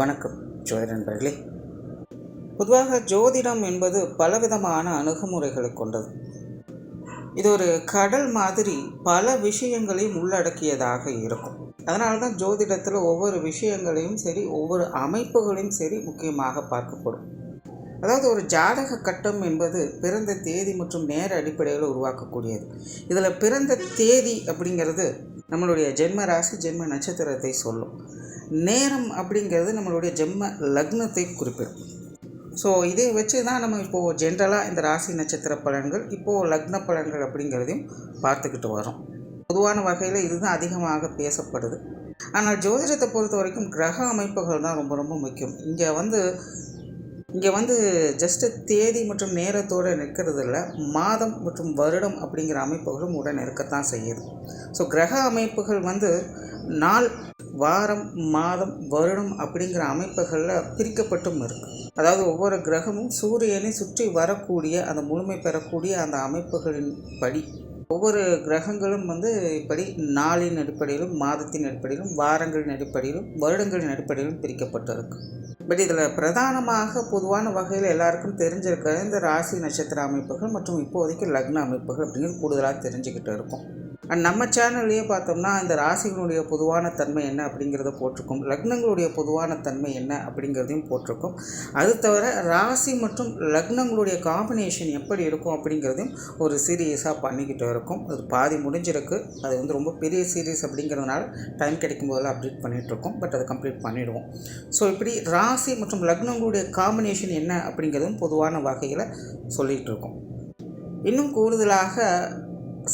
வணக்கம் ஜோதிட நண்பர்களே. பொதுவாக ஜோதிடம் என்பது பலவிதமான அணுகுமுறைகளை கொண்டது. இது ஒரு கடல் மாதிரி பல விஷயங்களையும் உள்ளடக்கியதாக இருக்கும். அதனால தான் ஜோதிடத்தில் ஒவ்வொரு விஷயங்களையும் சரி, ஒவ்வொரு அமைப்புகளையும் சரி முக்கியமாக பார்க்கப்படும். அதாவது ஒரு ஜாதக கட்டம் என்பது பிறந்த தேதி மற்றும் நேர அடிப்படையில் உருவாக்கக்கூடியது. இதில் பிறந்த தேதி அப்படிங்கிறது நம்மளுடைய ஜென்ம ராசி, ஜென்ம நட்சத்திரத்தை சொல்லும். நேரம் அப்படிங்கிறது நம்மளுடைய ஜென்ம லக்னத்தை குறிப்பிடும். ஸோ இதை வச்சு தான் நம்ம இப்போது ஜென்ரலாக இந்த ராசி நட்சத்திர பலன்கள், இப்போது லக்ன பலன்கள் அப்படிங்கிறதையும் பார்த்துக்கிட்டு வரோம். பொதுவான வகையில் இதுதான் அதிகமாக பேசப்படுது. ஆனால் ஜோதிடத்தை பொறுத்த வரைக்கும் கிரக அமைப்புகள் தான் ரொம்ப ரொம்ப முக்கியம். இங்கே வந்து ஜஸ்ட்டு தேதி மற்றும் நேரத்தோடு நிற்கிறது இல்லை, மாதம் மற்றும் வருடம் அப்படிங்கிற அமைப்புகளும் உடன் இருக்கத்தான் செய்யுது. ஸோ கிரக அமைப்புகள் நாள், வாரம், மாதம், வருடம் அப்படிங்கிற அமைப்புகளில் பிரிக்கப்பட்டும் இருக்குது. அதாவது ஒவ்வொரு கிரகமும் சூரியனை சுற்றி வரக்கூடிய அந்த முழுமை பெறக்கூடிய அந்த அமைப்புகளின் படி ஒவ்வொரு கிரகங்களும் இப்படி நாளின் அடிப்படையிலும், மாதத்தின் அடிப்படையிலும், வாரங்களின் அடிப்படையிலும், வருடங்களின் அடிப்படையிலும் பிரிக்கப்பட்டிருக்கு. பட் இதில் பிரதானமாக பொதுவான வகையில் எல்லாருக்கும் தெரிஞ்சிருக்கிற இந்த ராசி நட்சத்திர அமைப்புகள் மற்றும் இப்போதைக்கு லக்ன அமைப்புகள் அப்படிங்கிறது கூடுதலாக தெரிஞ்சுக்கிட்டு இருக்கும். அண்ட் நம்ம சேனல்லையே பார்த்தோம்னா இந்த ராசிகளுடைய பொதுவான தன்மை என்ன அப்படிங்கிறத போட்டிருக்கோம், லக்னங்களுடைய பொதுவான தன்மை என்ன அப்படிங்கிறதையும் போட்டிருக்கோம். அது தவிர ராசி மற்றும் லக்னங்களுடைய காம்பினேஷன் எப்படி இருக்கும் அப்படிங்கிறதையும் ஒரு சீரியஸாக பண்ணிக்கிட்டு இருக்கும். அது பாதி முடிஞ்சிருக்கு. அது ரொம்ப பெரிய சீரீஸ் அப்படிங்கிறதுனால டைம் கிடைக்கும் போதெல்லாம் அப்டேட் பண்ணிகிட்ருக்கோம். பட் அதை கம்ப்ளீட் பண்ணிவிடுவோம். ஸோ இப்படி ராசி மற்றும் லக்னங்களுடைய காம்பினேஷன் என்ன அப்படிங்கிறதும் பொதுவான வகையில் சொல்லிகிட்டு இருக்கோம். இன்னும் கூடுதலாக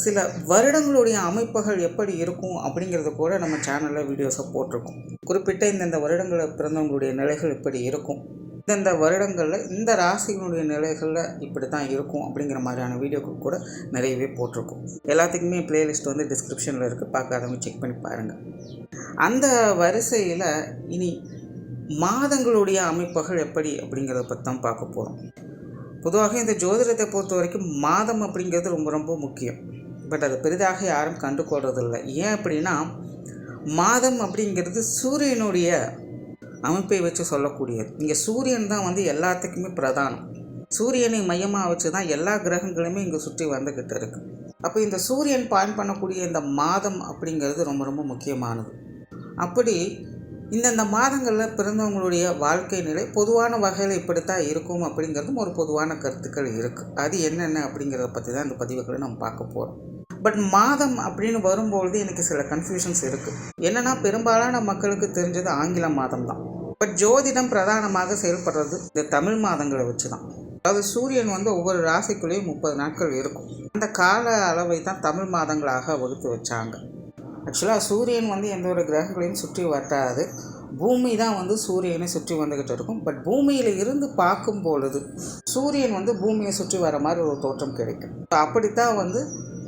சில வருடங்களுடைய அமைப்புகள் எப்படி இருக்கும் அப்படிங்கிறத கூட நம்ம சேனலில் வீடியோஸை போட்டிருக்கோம். குறிப்பிட்ட இந்தந்த வருடங்களில் பிறந்தவங்களுடைய நிலைகள் இப்படி இருக்கும், இந்தந்த வருடங்களில் இந்த ராசிகளுடைய நிலைகளில் இப்படி தான் இருக்கும் அப்படிங்கிற மாதிரியான வீடியோக்கள் கூட நிறையவே போட்டிருக்கோம். எல்லாத்துக்குமே பிளேலிஸ்ட் டிஸ்கிரிப்ஷனில் இருக்குது, பார்க்காதவங்க செக் பண்ணி பாருங்கள். அந்த வரிசையில் இனி மாதங்களுடைய அமைப்புகள் எப்படி அப்படிங்கிறத பற்றி தான் பார்க்க போகிறோம். பொதுவாக இந்த ஜோதிடத்தை பொறுத்த வரைக்கும் மாதம் அப்படிங்கிறது ரொம்ப ரொம்ப முக்கியம். பட் அது பெரிதாக யாரும் கண்டுகொள்றதில்லை. ஏன் அப்படின்னா, மாதம் அப்படிங்கிறது சூரியனுடைய அமைப்பை வச்சு சொல்லக்கூடியது. இங்கே சூரியன் தான் எல்லாத்துக்குமே பிரதானம். சூரியனை மையமாக வச்சு தான் எல்லா கிரகங்களுமே இங்கே சுற்றி வந்துக்கிட்டு இருக்குது. அப்போ இந்த சூரியன் பாயிண்ட் பண்ணக்கூடிய இந்த மாதம் அப்படிங்கிறது ரொம்ப ரொம்ப முக்கியமானது. அப்படி இந்தந்த மாதங்களில் பிறந்தவங்களுடைய வாழ்க்கை நிலை பொதுவான வகையில் இப்படித்தான் இருக்கும் அப்படிங்கிறதும் ஒரு பொதுவான கருத்துக்கள் இருக்குது. அது என்னென்ன அப்படிங்கிறத பற்றி தான் இந்த பதிவுகளை நம்ம பார்க்க போகிறோம். பட் மாதம் அப்படின்னு வரும்பொழுது எனக்கு சில கன்ஃபியூஷன்ஸ் இருக்குது. என்னென்னா, பெரும்பாலான மக்களுக்கு தெரிஞ்சது ஆங்கில மாதம் தான். பட் ஜோதிடம் பிரதானமாக செயல்படுறது இந்த தமிழ் மாதங்களை வச்சு தான். அதாவது சூரியன் ஒவ்வொரு ராசிக்குள்ளேயும் 30 நாட்கள் இருக்கும். அந்த கால அளவை தான் தமிழ் மாதங்களாக வகுத்து வச்சாங்க. ஆக்சுவலாக சூரியன் எந்த ஒரு கிரகங்களையும் சுற்றி வட்டாது, பூமி தான் சூரியனை சுற்றி வந்துக்கிட்டு இருக்கும். பட் பூமியில் இருந்து பார்க்கும் பொழுது சூரியன் பூமியை சுற்றி வர மாதிரி ஒரு தோற்றம் கிடைக்கும். அப்படித்தான்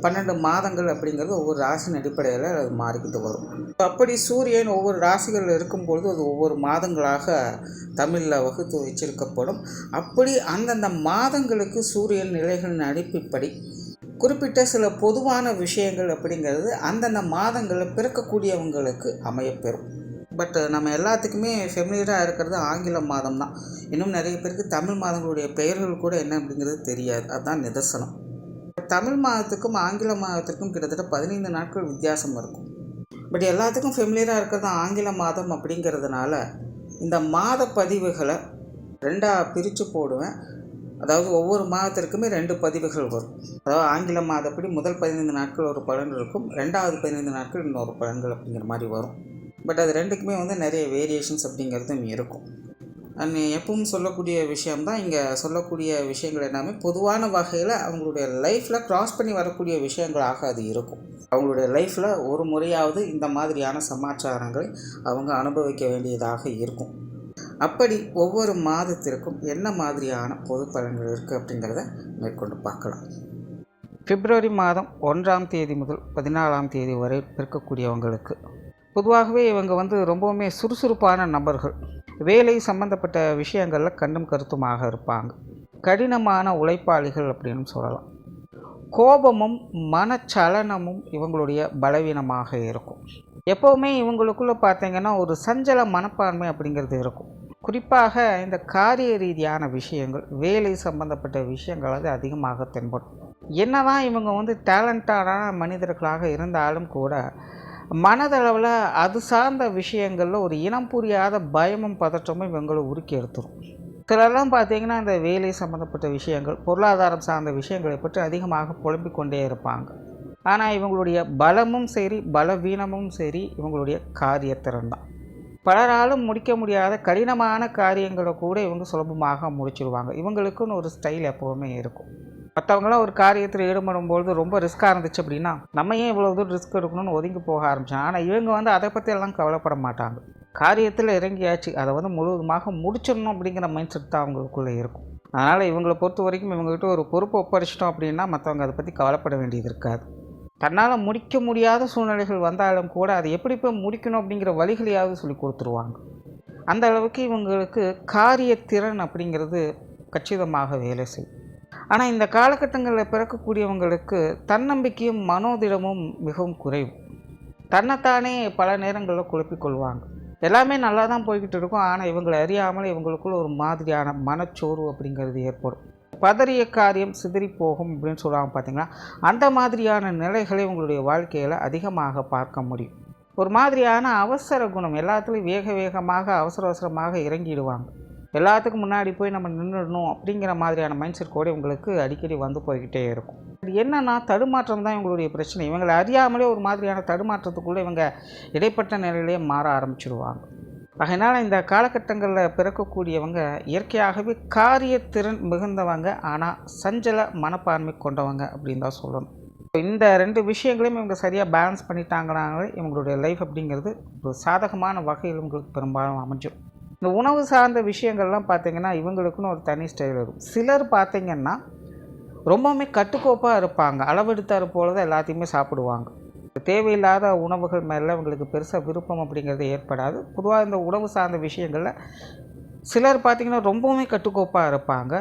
12 மாதங்கள் அப்படிங்கிறது ஒவ்வொரு ராசியின் அடிப்படையில் அது மாறிக்கிட்டு வரும். அப்படி சூரியன் ஒவ்வொரு ராசிகளில் இருக்கும்பொழுது அது ஒவ்வொரு மாதங்களாக தமிழில் வகுத்து வச்சிருக்கப்படும். அப்படி அந்தந்த மாதங்களுக்கு சூரியன் நிலைகளின் அடிப்படை குறிப்பிட்ட சில பொதுவான விஷயங்கள் அப்படிங்கிறது அந்தந்த மாதங்களில் பிறக்கக்கூடியவங்களுக்கு அமையப்பெறும். பட் நம்ம எல்லாத்துக்குமே ஃபெமிலியராக இருக்கிறது ஆங்கில மாதம் தான். இன்னும் நிறைய பேருக்கு தமிழ் மாதங்களுடைய பெயர்கள் கூட என்ன அப்படிங்கிறது தெரியாது. அதுதான் நிதர்சனம். தமிழ் மாதத்துக்கும் ஆங்கில மாதத்திற்கும் கிட்டத்தட்ட 15 நாட்கள் வித்தியாசம் இருக்கும். பட் எல்லாத்துக்கும் ஃபெமிலியராக இருக்கிறது ஆங்கில மாதம் அப்படிங்கிறதுனால இந்த மாத பதிவுகளை 2ஆக பிரித்து போடுவேன். அதாவது ஒவ்வொரு மாதத்திற்குமே 2 பதிவுகள் வரும். அதாவது ஆங்கில மாதப்படி முதல் 15 நாட்கள் ஒரு பலன் இருக்கும், 2வது 15 நாட்கள் இன்னொரு பலன்கள் அப்படிங்கிற மாதிரி வரும். பட் அது ரெண்டுக்குமே நிறைய வேரியேஷன்ஸ் அப்படிங்கிறதும் இருக்கும். அண்ட் எப்பவும் சொல்லக்கூடிய விஷயம்தான் இங்கே சொல்லக்கூடிய விஷயங்கள் எல்லாமே பொதுவான வகையில் அவங்களுடைய லைஃப்பில் க்ராஸ் பண்ணி வரக்கூடிய விஷயங்களாக அது இருக்கும். அவங்களுடைய லைஃப்பில் ஒரு முறையாவது இந்த மாதிரியான சமாச்சாரங்களை அவங்க அனுபவிக்க வேண்டியதாக இருக்கும். அப்படி ஒவ்வொரு மாதத்திற்கும் என்ன மாதிரியான பொது பலன்கள் இருக்குது அப்படிங்கிறத மேற்கொண்டு பார்க்கலாம். பிப்ரவரி மாதம் 1ஆம் தேதி முதல் 14ஆம் தேதி வரை இருக்கக்கூடியவங்களுக்கு பொதுவாகவே இவங்க ரொம்பவுமே சுறுசுறுப்பான நபர்கள். வேலை சம்பந்தப்பட்ட விஷயங்களில் கண்ணும் கருத்துமாக இருப்பாங்க. கடினமான உழைப்பாளிகள் அப்படின்னு சொல்லலாம். கோபமும் மனச்சலனமும் இவங்களுடைய பலவீனமாக இருக்கும். எப்போவுமே இவங்களுக்குள்ளே பார்த்தீங்கன்னா ஒரு சஞ்சல மனப்பான்மை அப்படிங்கிறது இருக்கும். குறிப்பாக இந்த காரிய ரீதியான விஷயங்கள், வேலை சம்பந்தப்பட்ட விஷயங்கள் அது அதிகமாக தென்படும். என்னதான் இவங்க டேலண்டடான மனிதர்களாக இருந்தாலும் கூட, மனதளவில் அது சார்ந்த விஷயங்களில் ஒரு இனம் புரியாத பயமும் பதற்றமும் இவங்களை உருக்கி எடுத்துரும். சிலர்லாம் பார்த்தீங்கன்னா இந்த வேலை சம்மந்தப்பட்ட விஷயங்கள், பொருளாதாரம் சார்ந்த விஷயங்களை பற்றி அதிகமாக புலம்பிக் கொண்டே இருப்பாங்க. ஆனால் இவங்களுடைய பலமும் சரி, பலவீனமும் சரி, இவங்களுடைய காரியத்திறன் தான். பலராலும் முடிக்க முடியாத கடினமான காரியங்களை கூட இவங்க சுலபமாக முடிச்சிடுவாங்க. இவங்களுக்குன்னு ஒரு ஸ்டைல் எப்போவுமே இருக்கும். மற்றவங்களாம் ஒரு காரியத்தில் ஈடுபடும்பொழுது ரொம்ப ரிஸ்க்காக இருந்துச்சு அப்படின்னா, நம்ம ஏன் இவ்வளோ தூரம் ரிஸ்க் எடுக்கணும்னு ஒதுங்கி போக ஆரம்பித்தாங்க. ஆனால் இவங்க அதை பற்றி எல்லாம் கவலைப்பட மாட்டாங்க. காரியத்தில் இறங்கியாச்சு, அதை முழுவதுமாக முடிச்சிடணும் அப்படிங்கிற மைண்ட் செட் தான் அவங்களுக்குள்ளே இருக்கும். அதனால் இவங்களை பொறுத்த வரைக்கும் இவங்ககிட்ட ஒரு பொறுப்பு ஒப்படைச்சிட்டோம் அப்படின்னா மற்றவங்க அதை பற்றி கவலைப்பட வேண்டியது இருக்காது. தன்னால் முடிக்க முடியாத சூழ்நிலைகள் வந்தாலும் கூட அதை எப்படி போய் முடிக்கணும் அப்படிங்கிற வழிகளையாவது சொல்லி கொடுத்துருவாங்க. அந்த அளவுக்கு இவங்களுக்கு காரியத்திறன் அப்படிங்கிறது கச்சிதமாக வேலை செய்யும். ஆனால் இந்த காலகட்டங்களில் பிறக்கக்கூடியவங்களுக்கு தன்னம்பிக்கையும் மனோதிடமும் மிகவும் குறைவு. தன்னைத்தானே பல நேரங்களில் குழப்பிக்கொள்வாங்க. எல்லாமே நல்லா தான் போய்கிட்டு இருக்கும். ஆனால் இவங்களை அறியாமல் இவங்களுக்குள்ள ஒரு மாதிரியான மனச்சோர்வு அப்படிங்கிறது ஏற்படும். பதறிய காரியம் சிதறி போகும் அப்படின்னு சொல்லுவாங்க பார்த்தீங்களா, அந்த மாதிரியான நிலைகளை உங்களுடைய வாழ்க்கையில் அதிகமாக பார்க்க முடியும். ஒரு மாதிரியான அவசர குணம், எல்லாத்துலேயும் வேகமாக அவசரமாக இறங்கிடுவாங்க. எல்லாத்துக்கும் முன்னாடி போய் நம்ம நின்றுடணும் அப்படிங்கிற மாதிரியான மைண்ட் செட் கூட உங்களுக்கு அடிக்கடி போய்கிட்டே இருக்கும். இது என்னன்னா தடுமாற்றம் தான் இவங்களுடைய பிரச்சனை. இவங்களை அறியாமலே ஒரு மாதிரியான தடுமாற்றத்துக்குள்ளே இவங்க இடைப்பட்ட நிலையிலேயே மாற ஆரம்பிச்சிடுவாங்க. அதனால் இந்த காலகட்டங்களில் பிறக்கக்கூடியவங்க இயற்கையாகவே காரியத்திறன் மிகுந்தவங்க, ஆனால் சஞ்சல மனப்பான்மை கொண்டவங்க அப்படின்னு தான் சொல்லணும். இந்த 2 விஷயங்களையும் இவங்க சரியாக பேலன்ஸ் பண்ணிட்டாங்கனாலே இவங்களுடைய லைஃப் அப்படிங்கிறது ஒரு சாதகமான வகையில் இவங்களுக்கு பெரும்பாலும் அமைஞ்சும். இந்த உணவு சார்ந்த விஷயங்கள்லாம் பார்த்திங்கன்னா இவங்களுக்குன்னு ஒரு தனி ஸ்டைல் இருக்கும். சிலர் பார்த்திங்கன்னா ரொம்பவுமே கட்டுக்கோப்பாக இருப்பாங்க. அளவெடுத்தார் போல தான் எல்லாத்தையுமே சாப்பிடுவாங்க. தேவையில்லாத உணவுகள் மேலே இவங்களுக்கு பெருசாக விருப்பம் அப்படிங்கிறது ஏற்படாது. பொதுவாக இந்த உணவு சார்ந்த விஷயங்களில் சிலர் பார்த்திங்கன்னா ரொம்பவுமே கட்டுக்கோப்பாக இருப்பாங்க.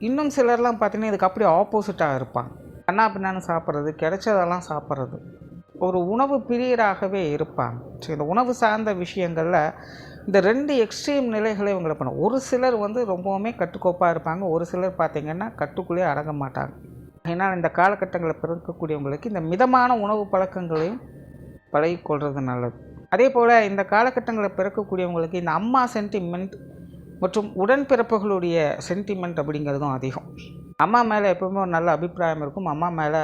இன்னும் சிலர்லாம் பார்த்திங்கன்னா இதுக்கு அப்படியே ஆப்போசிட்டாக இருப்பாங்க. கண்ணா பின்னான்னு சாப்பிட்றது, கிடைச்சதெல்லாம் சாப்பிட்றது, ஒரு உணவு பிரியராகவே இருப்பாங்க. ஸோ இந்த உணவு சார்ந்த விஷயங்களில் இந்த 2 எக்ஸ்ட்ரீம் நிலைகளை இவங்களை பண்ணும். ஒரு சிலர் ரொம்பவுமே கட்டுக்கோப்பாக இருப்பாங்க, ஒரு சிலர் பார்த்திங்கன்னா கட்டுக்குள்ளேயே அடங்க மாட்டாங்க. ஏன்னால் இந்த காலகட்டங்களில் பிறக்கக்கூடியவங்களுக்கு இந்த மிதமான உணவு பழக்கங்களையும் பழகிக்கொள்வது நல்லது. அதே போல் இந்த காலகட்டங்களில் பிறக்கக்கூடியவங்களுக்கு இந்த அம்மா சென்டிமெண்ட் மற்றும் உடன்பிறப்புகளுடைய சென்டிமெண்ட் அப்படிங்கிறதும் அதிகம். அம்மா மேலே எப்பவுமே ஒரு நல்ல அபிப்பிராயம் இருக்கும். அம்மா மேலே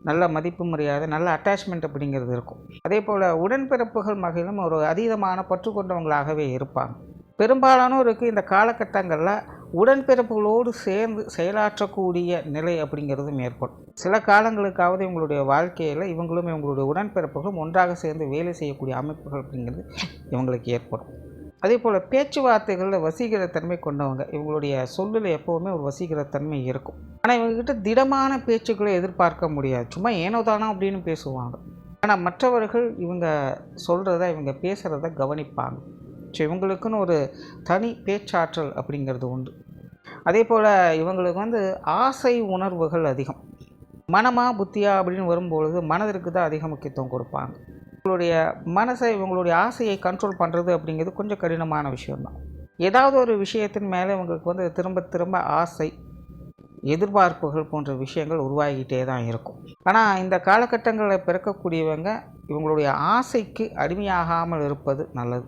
நல்ல மதிப்பு மரியாதை, நல்ல அட்டாச்மெண்ட் அப்படிங்கிறது இருக்கும். அதே போல் உடன்பிறப்புகள் வகையிலும் ஒரு அதீதமான பற்று கொண்டவங்களாகவே இருப்பாங்க. பெரும்பாலானோருக்கு இந்த காலகட்டங்களில் உடன்பிறப்புகளோடு சேர்ந்து செயலாற்றக்கூடிய நிலை அப்படிங்கிறதும் ஏற்படும். சில காலங்களுக்காவது இவங்களுடைய வாழ்க்கையில் இவங்களும் இவங்களுடைய உடன்பிறப்புகளும் ஒன்றாக சேர்ந்து வேலை செய்யக்கூடிய அமைப்புகள் அப்படிங்கிறது இவங்களுக்கு ஏற்படும். அதே போல் பேச்சுவார்த்தைகளில் வசீகரத்தன்மை கொண்டவங்க. இவங்களுடைய சொல்லில் எப்போவுமே ஒரு வசீகரத்தன்மை இருக்கும். ஆனால் இவங்ககிட்ட திடமான பேச்சுக்களை எதிர்பார்க்க முடியாது. சும்மா ஏனோ தானோ அப்படின்னு பேசுவாங்க. ஆனால் மற்றவர்கள் இவங்க சொல்கிறத, இவங்க பேசுகிறத கவனிப்பாங்க. ஸோ இவங்களுக்குன்னு ஒரு தனி பேச்சாற்றல் அப்படிங்கிறது உண்டு. அதே போல் இவங்களுக்கு ஆசை உணர்வுகள் அதிகம். மனமா புத்தியா அப்படின்னு வரும்பொழுது மனதிற்கு தான் அதிக முக்கியத்துவம் கொடுப்பாங்க. இவங்களுடைய மனசை, இவங்களுடைய ஆசையை கண்ட்ரோல் பண்ணுறது அப்படிங்கிறது கொஞ்சம் கடினமான விஷயம்தான். ஏதாவது ஒரு விஷயத்தின் மேலே இவங்களுக்கு திரும்ப திரும்ப ஆசை, எதிர்பார்ப்புகள் போன்ற விஷயங்கள் உருவாகிட்டே தான் இருக்கும். ஆனால் இந்த காலகட்டங்களில் பிறக்கக்கூடியவங்க இவங்களுடைய ஆசைக்கு அடிமையாகாமல் இருப்பது நல்லது.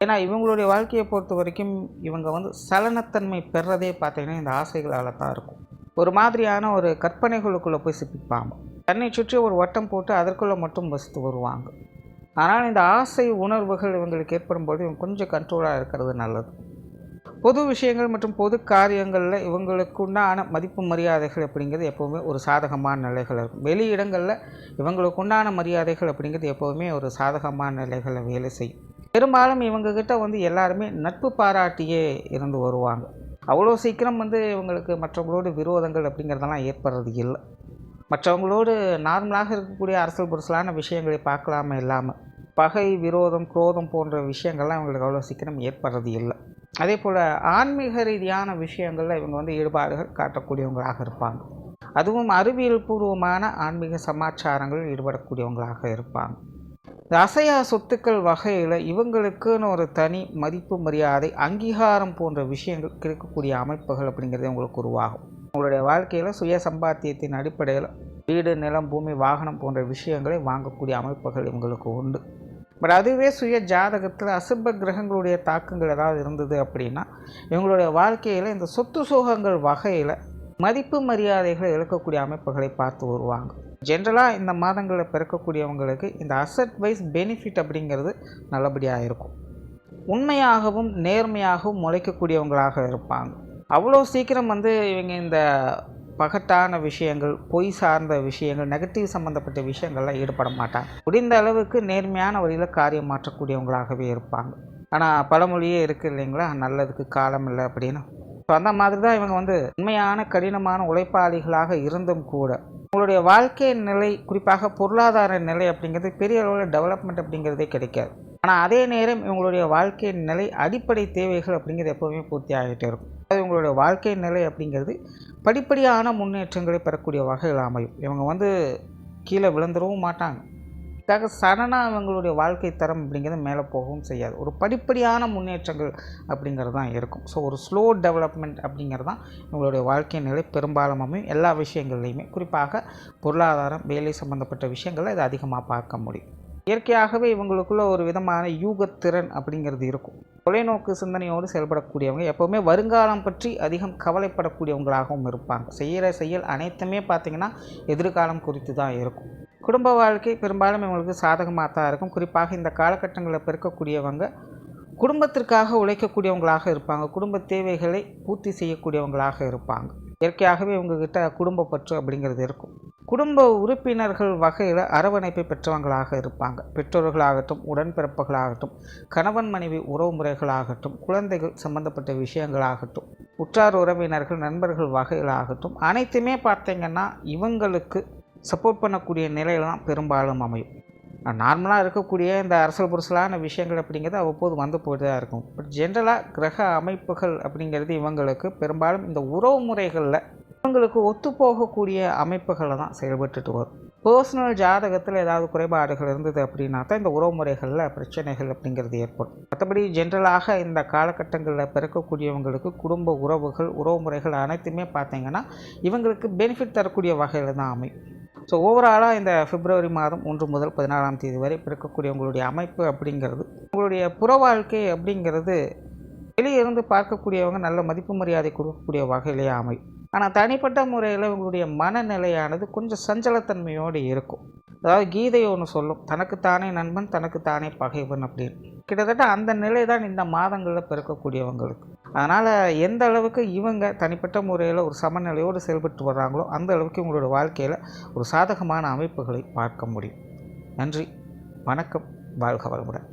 ஏன்னா இவங்களுடைய வாழ்க்கையை பொறுத்த வரைக்கும் இவங்க சலனத்தன்மை பெறதே பார்த்திங்கன்னா இந்த ஆசைகளால் தான் இருக்கும். ஒரு மாதிரியான ஒரு கற்பனைகளுக்குள்ளே போய் சிப்பிப்பாங்க. தன்னை சுற்றி ஒரு வட்டம் போட்டு அதற்குள்ளே மட்டும் வசித்து வருவாங்க. ஆனால் இந்த ஆசை உணர்வுகள் இவங்களுக்கு ஏற்படும்போது இவங்க கொஞ்சம் கண்ட்ரோலாக இருக்கிறது நல்லது. பொது விஷயங்கள் மற்றும் பொது காரியங்களில் இவங்களுக்கு உண்டான மதிப்பு மரியாதைகள் அப்படிங்கிறது எப்போவுமே ஒரு சாதகமான நிலைகள் இருக்கும். வெளி இடங்களில் இவங்களுக்கு உண்டான மரியாதைகள் அப்படிங்கிறது எப்போவுமே ஒரு சாதகமான நிலைகளை வேலை செய்யும். பெரும்பாலும் இவங்ககிட்ட எல்லாருமே நட்பு பாராட்டியே இருந்து வருவாங்க. அவ்வளோ சீக்கிரம் இவங்களுக்கு மற்றவங்களோட விரோதங்கள் அப்படிங்கிறதெல்லாம் ஏற்படுறது இல்லை. மற்றவங்களோடு நார்மலாக இருக்கக்கூடிய அரசியல் புரசலான விஷயங்களை பார்க்கலாமே இல்லாமல் பகை, விரோதம், குரோதம் போன்ற விஷயங்கள்லாம் இவங்களுக்கு அவ்வளோ சீக்கிரம் ஏற்படுறது இல்லை. அதே போல் ஆன்மீக ரீதியான விஷயங்களில் இவங்க ஈடுபாடுகள் காட்டக்கூடியவங்களாக இருப்பாங்க. அதுவும் அறிவியல் பூர்வமான ஆன்மீக சமாச்சாரங்களில் ஈடுபடக்கூடியவங்களாக இருப்பாங்க. இந்த அசையா சொத்துக்கள் வகையில் இவங்களுக்குன்னு ஒரு தனி மதிப்பு மரியாதை அங்கீகாரம் போன்ற விஷயங்கள் கிடைக்கக்கூடிய அமைப்புகள் அப்படிங்கிறது உங்களுக்கு உருவாகும். உங்களுடைய வாழ்க்கையில் சுய சம்பாத்தியத்தின் அடிப்படையில் வீடு, நிலம், பூமி, வாகனம் போன்ற விஷயங்களை வாங்கக்கூடிய அமைப்புகள் இவங்களுக்கு உண்டு. பட் அதுவே சுய ஜாதகத்தில் அசுப கிரகங்களுடைய தாக்கங்கள் ஏதாவது இருந்தது அப்படின்னா இவங்களுடைய வாழ்க்கையில் இந்த சொத்து சுகங்கள் வகையில் மதிப்பு மரியாதைகளை இழக்கக்கூடிய அமைப்புகளை பார்த்து வருவாங்க. ஜென்ரலாக இந்த மாதங்களில் பிறக்கக்கூடியவங்களுக்கு இந்த அசட் வைஸ் பெனிஃபிட் அப்படிங்கிறது நல்லபடியாக இருக்கும். உண்மையாகவும் நேர்மையாகவும் முளைக்கக்கூடியவங்களாக இருப்பாங்க. அவ்வளோ சீக்கிரம் இவங்க இந்த பகட்டான விஷயங்கள், பொய் சார்ந்த விஷயங்கள், நெகட்டிவ் சம்மந்தப்பட்ட விஷயங்கள்லாம் ஈடுபட மாட்டாங்க. முடிந்த அளவுக்கு நேர்மையான வழியில் காரியம் மாற்றக்கூடியவங்களாகவே இருப்பாங்க. ஆனால் பழமொழியே இருக்குது இல்லைங்களா, நல்லதுக்கு காலம் இல்லை அப்படின்னு. ஸோ அந்த மாதிரி தான் இவங்க உண்மையான கடினமான உழைப்பாளிகளாக இருந்தும் கூட உங்களுடைய வாழ்க்கை நிலை, குறிப்பாக பொருளாதார நிலை அப்படிங்கிறது பெரிய அளவில் டெவலப்மெண்ட் அப்படிங்கிறதே கிடைக்காது. ஆனால் அதே நேரம் இவங்களுடைய வாழ்க்கை நிலை, அடிப்படை தேவைகள் அப்படிங்கிறது எப்போவுமே பூர்த்தி ஆகிட்டே இருக்கும். இவங்களுடைய வாழ்க்கை நிலை அப்படிங்கிறது படிப்படியான முன்னேற்றங்களை பெறக்கூடிய வகையில் அமையும். இவங்க கீழே விழுந்துடவும் மாட்டாங்க. அதுக்காக சடனாக இவங்களுடைய வாழ்க்கை தரம் அப்படிங்கிறது மேலே போகவும் செய்யாது. ஒரு படிப்படியான முன்னேற்றங்கள் அப்படிங்கிறது தான் இருக்கும். ஸோ ஒரு ஸ்லோ டெவலப்மெண்ட் அப்படிங்கிறது தான் இவங்களுடைய வாழ்க்கை நிலை பெரும்பாலும் அமையும். எல்லா விஷயங்கள்லையுமே, குறிப்பாக பொருளாதாரம், வேலை சம்மந்தப்பட்ட விஷயங்களில் இதை அதிகமாக பார்க்க முடியும். இயற்கையாகவே இவங்களுக்குள்ள ஒரு விதமான யூகத்திறன் அப்படிங்கிறது இருக்கும். தொலைநோக்கு சிந்தனையோடு செயல்படக்கூடியவங்க, எப்போவுமே வருங்காலம் பற்றி அதிகம் கவலைப்படக்கூடியவங்களாகவும் இருப்பாங்க. செய்கிற செயல் அனைத்துமே பார்த்திங்கன்னா எதிர்காலம் குறித்து தான் இருக்கும். குடும்ப வாழ்க்கை பெரும்பாலும் இவங்களுக்கு சாதகமாக தான் இருக்கும். குறிப்பாக இந்த காலகட்டங்களில் பிறக்கக்கூடியவங்க குடும்பத்திற்காக உழைக்கக்கூடியவங்களாக இருப்பாங்க. குடும்ப தேவைகளை பூர்த்தி செய்யக்கூடியவங்களாக இருப்பாங்க. இயற்கையாகவே இவங்ககிட்ட குடும்ப பற்று அப்படிங்கிறது இருக்கும். குடும்ப உறுப்பினர்கள் வகையில் அரவணைப்பை பெற்றவங்களாக இருப்பாங்க. பெற்றோர்களாகட்டும், உடன்பிறப்புகளாகட்டும், கணவன் மனைவி உறவு முறைகளாகட்டும், குழந்தைகள் சம்பந்தப்பட்ட விஷயங்களாகட்டும், உற்றார் உறவினர்கள், நண்பர்கள் வகையிலாகட்டும், அனைத்துமே பார்த்திங்கன்னா இவங்களுக்கு சப்போர்ட் பண்ணக்கூடிய நிலையில் தான் பெரும்பாலும் அமையும். நார்மலாக இருக்கக்கூடிய இந்த அரசல் புரசலான விஷயங்கள் அப்படிங்கிறது அவ்வப்போது போய்ட்டு தான் இருக்கும். பட் ஜென்ரலாக கிரக அமைப்புகள் அப்படிங்கிறது இவங்களுக்கு பெரும்பாலும் இந்த உறவு முறைகளில் இவங்களுக்கு ஒத்துப்போகக்கூடிய அமைப்புகளை தான் செயல்பட்டுட்டு வரும். பர்சனல் ஜாதகத்தில் ஏதாவது குறைபாடுகள் இருந்தது அப்படின்னா தான் இந்த உறவு முறைகளில் பிரச்சனைகள் அப்படிங்கிறது ஏற்படும். மற்றபடி ஜென்ரலாக இந்த காலகட்டங்களில் பிறக்கக்கூடியவங்களுக்கு குடும்ப உறவுகள், உறவு முறைகள் அனைத்துமே பார்த்திங்கன்னா இவங்களுக்கு பெனிஃபிட் தரக்கூடிய வகையில் தான் அமையும். ஸோ ஓவராலாக இந்த பிப்ரவரி மாதம் 1 முதல் 14ஆம் தேதி வரை பிறக்கக்கூடிய உங்களுடைய அமைப்பு அப்படிங்கிறது, உங்களுடைய புற வாழ்க்கை அப்படிங்கிறது வெளியே இருந்து பார்க்கக்கூடியவங்க நல்ல மதிப்பு மரியாதை கொடுக்கக்கூடிய வகையிலேயே அமையும். ஆனால் தனிப்பட்ட முறையில் உங்களுடைய மனநிலையானது கொஞ்சம் சஞ்சலத்தன்மையோடு இருக்கும். அதாவது கீதை ஒன்று சொல்லும், தனக்குத்தானே நண்பன் தனக்குத்தானே பகைவன் அப்படின்னு. கிட்டத்தட்ட அந்த நிலை தான் இந்த மாதங்களில் பிறக்கக்கூடியவங்களுக்கு. அதனால் எந்த அளவுக்கு இவங்க தனிப்பட்ட முறையில் ஒரு சமநிலையோடு செயல்பட்டு வர்றாங்களோ அந்த அளவுக்கு உங்களோட வாழ்க்கையில் ஒரு சாதகமான அமைப்புகளை பார்க்க முடியும். நன்றி, வணக்கம், வாழ்க வளமுடன்.